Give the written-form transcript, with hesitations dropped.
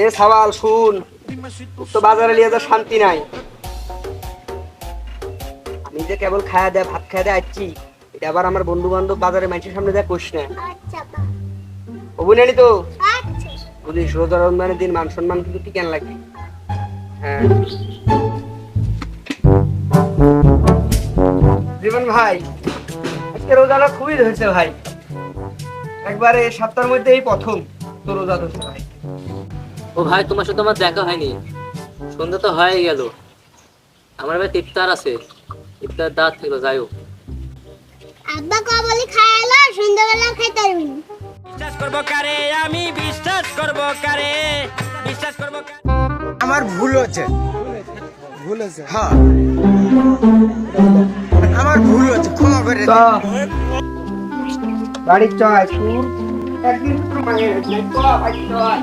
এ সাওয়াল শুন, তো বাজারে নিয়ে যা শান্তি নাই। আমি যে কেবল খায়া দেয় ভাত খায়া দেয় আসছি, এটা আবার আমার বন্ধু বান্ধব বাজারে মানুষের সামনে দেয় কোশ না। আচ্ছা ও বুঝলি তো, আচ্ছা বুঝিস রোজা রমজানের দিন মান সম্মান কিন্তু কি কেন লাগবে। হ্যাঁ জীবন ভাই, আজকে রোজাটা খুবই ধরেছে ভাই, একবারে সপ্তাহের মধ্যে এই প্রথম তো রোজা ধরছে ভাই। ও ভাই, তোমার সাথে আমার দেখা হয়নি, সন্ধ্যা তো হয়ে গেল। আমার ভাই ইফতার আছে, ইফতার দাঁত থেকে যাইও। আব্বা কবলি খায়ালো সন্ধ্যাবেলা খাইতে পারবি না। বিশ্বাস করব কারে, আমি বিশ্বাস করব কারে, বিশ্বাস করব আমার ভুল হচ্ছে, হ্যাঁ আমার ভুল হচ্ছে, ক্ষমা করে তো বাড়ির চয় সুর একদিন তো মানে তো ভাই চয়